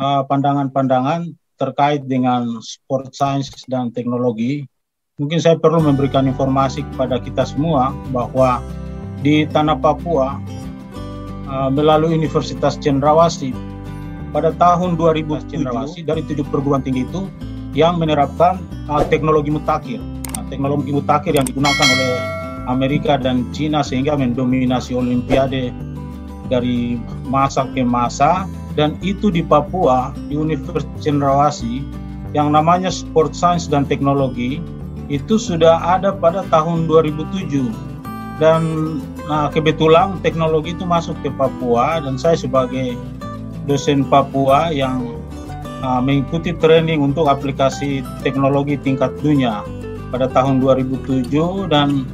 pandangan-pandangan terkait dengan sport science dan teknologi. Mungkin saya perlu memberikan informasi kepada kita semua bahwa di tanah Papua melalui Universitas Cendrawasih pada tahun 2007 dari 7 perguruan tinggi itu yang menerapkan teknologi mutakhir. Teknologi mutakhir yang digunakan oleh Amerika dan Cina sehingga mendominasi Olimpiade dari masa ke masa, dan itu di Papua di Universitas Cendrawasih yang namanya Sport Science dan Teknologi itu sudah ada pada tahun 2007, dan kebetulan teknologi itu masuk ke Papua dan saya sebagai dosen Papua yang mengikuti training untuk aplikasi teknologi tingkat dunia pada tahun 2007, dan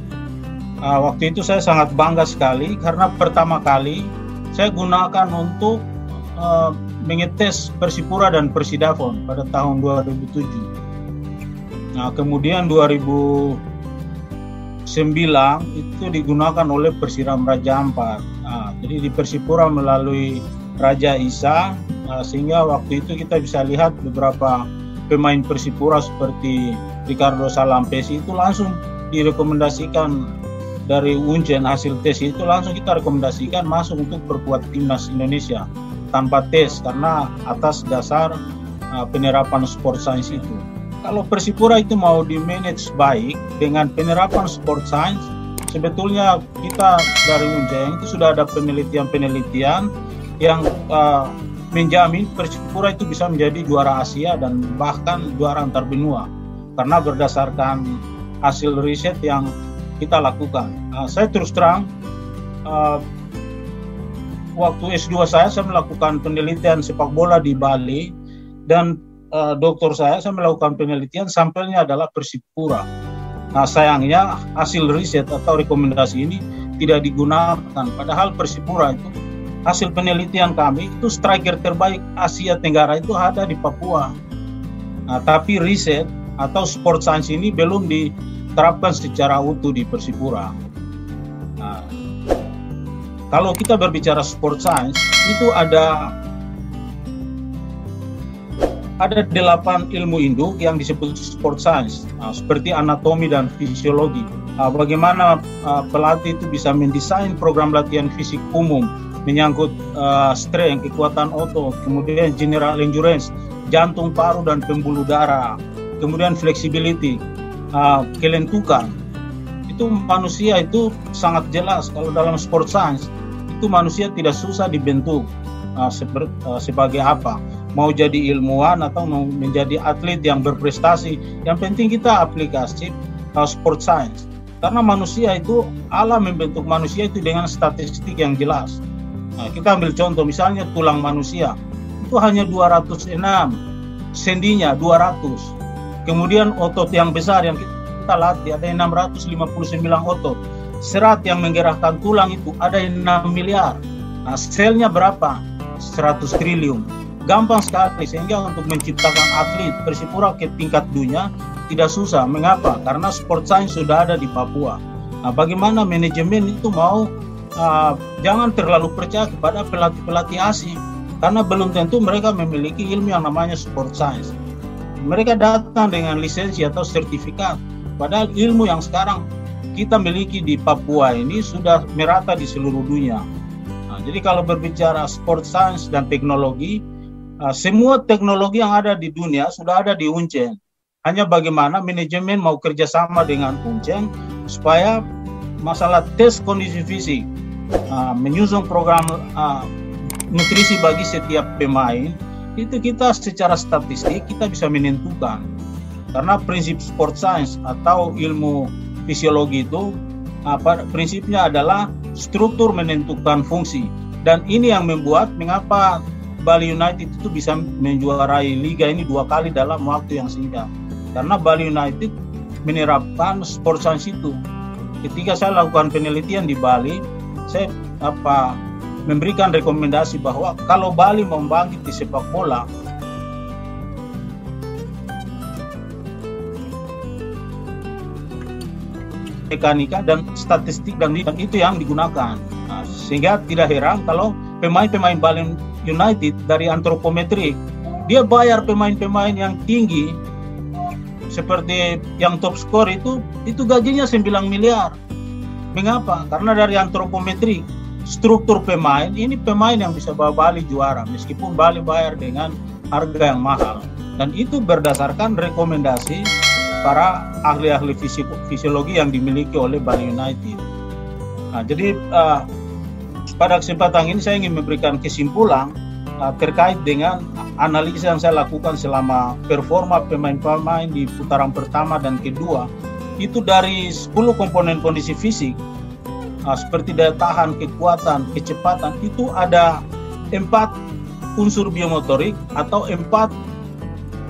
waktu itu saya sangat bangga sekali karena pertama kali saya gunakan untuk mengetes Persipura dan Persidafon pada tahun 2007. Nah, kemudian 2009 itu digunakan oleh Persiram Raja Ampat. Jadi di Persipura melalui Raja Isa, sehingga waktu itu kita bisa lihat beberapa pemain Persipura seperti Ricardo Salampesi itu langsung direkomendasikan dari Unjen, hasil tes itu langsung kita rekomendasikan masuk untuk perkuat timnas Indonesia tanpa tes karena atas dasar penerapan sport science itu. Kalau Persipura itu mau di-manage baik dengan penerapan sport science, sebetulnya kita dari Unjen itu sudah ada penelitian-penelitian yang menjamin Persipura itu bisa menjadi juara Asia dan bahkan juara antar benua karena berdasarkan hasil riset yang kita lakukan. Saya terus terang waktu S2 saya melakukan penelitian sepak bola di Bali, dan doktor saya melakukan penelitian sampelnya adalah Persipura. Nah, sayangnya hasil riset atau rekomendasi ini tidak digunakan, padahal Persipura itu hasil penelitian kami itu striker terbaik Asia Tenggara itu ada di Papua. Nah, tapi riset atau sport science ini belum diterapkan secara utuh di Persipura. Nah, kalau kita berbicara sport science itu ada 8 ilmu induk yang disebut sport science, seperti anatomi dan fisiologi. Bagaimana pelatih itu bisa mendesain program latihan fisik umum menyangkut strength, kekuatan otot, kemudian general endurance, jantung, paru, dan pembuluh darah, kemudian flexibility, kelentukan. Itu manusia itu sangat jelas. Kalau dalam sport science itu manusia tidak susah dibentuk sebagai apa, mau jadi ilmuwan atau mau menjadi atlet yang berprestasi. Yang penting kita aplikasi sport science, karena manusia itu Allah membentuk manusia itu dengan statistik yang jelas. Nah, kita ambil contoh misalnya tulang manusia itu hanya 206, sendinya 200. Kemudian otot yang besar yang kita latih ada 659 otot. Serat yang menggerakkan tulang itu ada 6 miliar. Nah, selnya berapa? 100 triliun. Gampang sekali, sehingga untuk menciptakan atlet Persipura ke tingkat dunia tidak susah. Mengapa? Karena sport science sudah ada di Papua. Nah, bagaimana manajemen itu mau jangan terlalu percaya kepada pelatih-pelatih asing, karena belum tentu mereka memiliki ilmu yang namanya sport science. Mereka datang dengan lisensi atau sertifikat, padahal ilmu yang sekarang kita miliki di Papua ini sudah merata di seluruh dunia. Nah, jadi kalau berbicara sport science dan teknologi, semua teknologi yang ada di dunia sudah ada di Unjen. Hanya bagaimana manajemen mau kerjasama dengan Unjen supaya masalah tes kondisi fisik, menyusun program nutrisi bagi setiap pemain, itu kita secara statistik kita bisa menentukan. Karena prinsip sport science atau ilmu fisiologi itu prinsipnya adalah struktur menentukan fungsi, dan ini yang membuat mengapa Bali United itu bisa menjuarai liga ini 2 kali dalam waktu yang singkat, karena Bali United menerapkan sport science itu. Ketika saya lakukan penelitian di Bali, saya memberikan rekomendasi bahwa kalau Bali mau bangkit di sepak bola, mekanika dan statistik dan itu yang digunakan. Sehingga tidak heran kalau pemain-pemain Bali United dari antropometri dia bayar pemain-pemain yang tinggi seperti yang top skor itu gajinya 9 miliar. Mengapa? Karena dari antropometri struktur pemain, ini pemain yang bisa bawa Bali juara meskipun Bali bayar dengan harga yang mahal, dan itu berdasarkan rekomendasi para ahli-ahli fisiologi yang dimiliki oleh Bali United. Nah, jadi pada kesempatan ini saya ingin memberikan kesimpulan terkait dengan analisa yang saya lakukan selama performa pemain-pemain di putaran pertama dan kedua. Itu dari 10 komponen kondisi fisik seperti daya tahan, kekuatan, kecepatan, itu ada 4 unsur biomotorik atau 4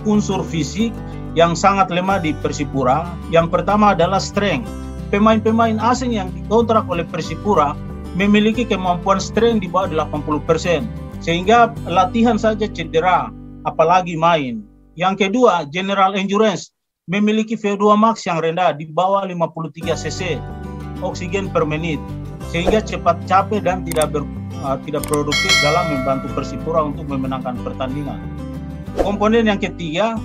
unsur fisik yang sangat lemah di Persipura. Yang pertama adalah strength. Pemain-pemain asing yang dikontrak oleh Persipura memiliki kemampuan strength di bawah 80%, sehingga latihan saja cedera, apalagi main. Yang kedua, general endurance, memiliki VO2 max yang rendah di bawah 53 cc oksigen per menit, sehingga cepat capek dan tidak produktif dalam membantu Persipura untuk memenangkan pertandingan. Komponen yang ketiga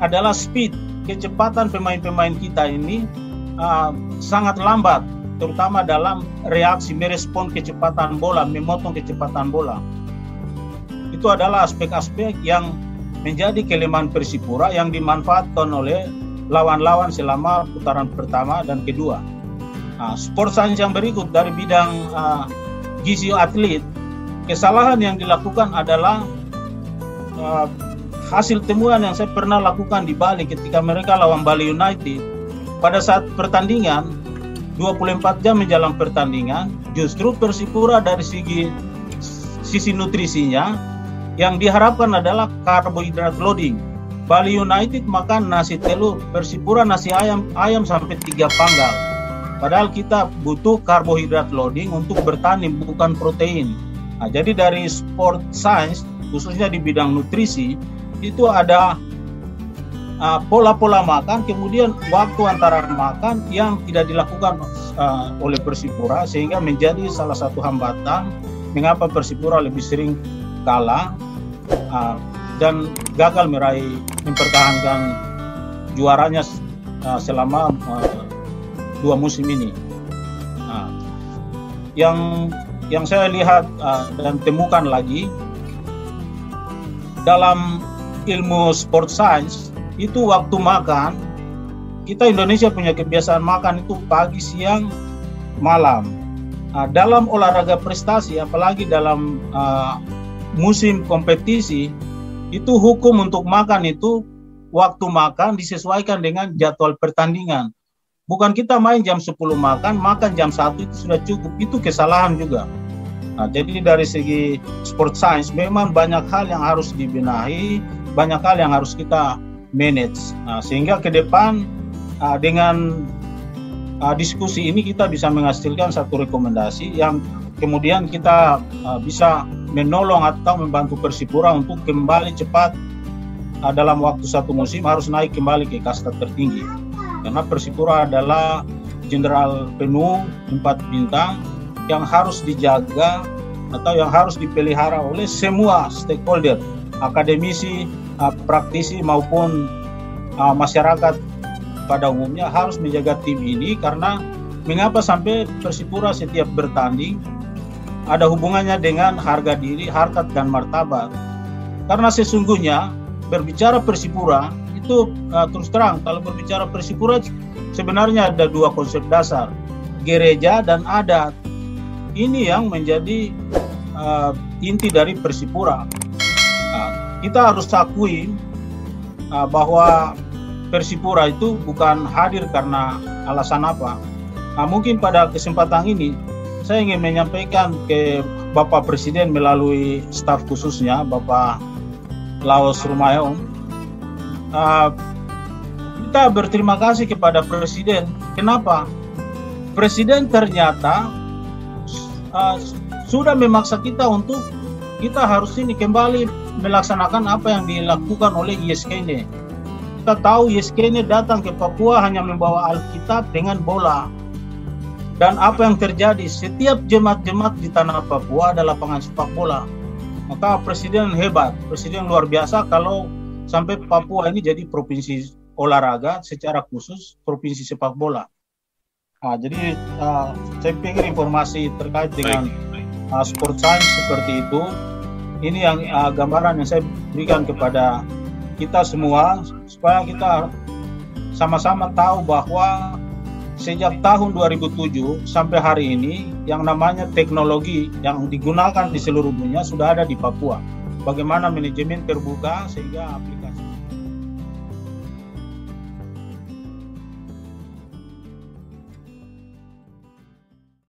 adalah speed. Kecepatan pemain-pemain kita ini sangat lambat, terutama dalam reaksi merespon kecepatan bola, memotong kecepatan bola. Itu adalah aspek-aspek yang menjadi kelemahan Persipura yang dimanfaatkan oleh lawan-lawan selama putaran pertama dan kedua. Sport science yang berikut dari bidang gizi atlet, kesalahan yang dilakukan adalah hasil temuan yang saya pernah lakukan di Bali ketika mereka lawan Bali United. Pada saat pertandingan 24 jam menjelang pertandingan, justru Persipura dari sisi nutrisinya yang diharapkan adalah karbohidrat loading. Bali United makan nasi telur, Persipura nasi ayam sampai 3 panggal. Padahal kita butuh karbohidrat loading untuk bertanding, bukan protein. Nah, jadi dari sport science, khususnya di bidang nutrisi, itu ada pola-pola makan, kemudian waktu antara makan yang tidak dilakukan oleh Persipura, sehingga menjadi salah satu hambatan mengapa Persipura lebih sering kalah dan gagal mempertahankan juaranya selama 2 musim ini. Yang saya lihat dan temukan lagi dalam ilmu sport science, itu waktu makan, kita Indonesia punya kebiasaan makan itu pagi, siang, malam. Dalam olahraga prestasi, apalagi dalam musim kompetisi, itu hukum untuk makan itu waktu makan disesuaikan dengan jadwal pertandingan. Bukan kita main jam 10 makan jam 1 itu sudah cukup. Itu kesalahan juga. Nah, jadi dari segi sport science memang banyak hal yang harus dibenahi, banyak hal yang harus kita manage. Sehingga ke depan dengan diskusi ini kita bisa menghasilkan satu rekomendasi yang kemudian kita bisa menolong atau membantu Persipura untuk kembali cepat dalam waktu 1 musim harus naik kembali ke kasta tertinggi. Karena Persipura adalah jenderal penuh 4 bintang yang harus dijaga atau yang harus dipelihara oleh semua stakeholder, akademisi, praktisi maupun masyarakat pada umumnya harus menjaga tim ini. Karena mengapa sampai Persipura setiap bertanding ada hubungannya dengan harga diri, harkat dan martabat. Karena sesungguhnya berbicara Persipura itu terus terang, kalau berbicara Persipura sebenarnya ada 2 konsep dasar, gereja dan adat. Ini yang menjadi inti dari Persipura. Kita harus akui bahwa Persipura itu bukan hadir karena alasan apa. Mungkin pada kesempatan ini saya ingin menyampaikan ke Bapak Presiden melalui staf khususnya, Bapak Laos Rumayong. Kita berterima kasih kepada Presiden. Kenapa? Presiden ternyata sudah memaksa kita untuk kita harus ini kembali melaksanakan apa yang dilakukan oleh ISKN. Kita tahu ISKN datang ke Papua hanya membawa Alkitab dengan bola. Dan apa yang terjadi? Setiap jemaat-jemaat di tanah Papua adalah lapangan sepak bola. Maka presiden hebat, presiden luar biasa kalau sampai Papua ini jadi provinsi olahraga secara khusus provinsi sepak bola. Jadi saya pikir informasi terkait dengan sport science seperti itu, ini yang gambaran yang saya berikan kepada kita semua supaya kita sama-sama tahu bahwa sejak tahun 2007 sampai hari ini yang namanya teknologi yang digunakan di seluruh dunia sudah ada di Papua. Bagaimana manajemen terbuka sehingga aplikasi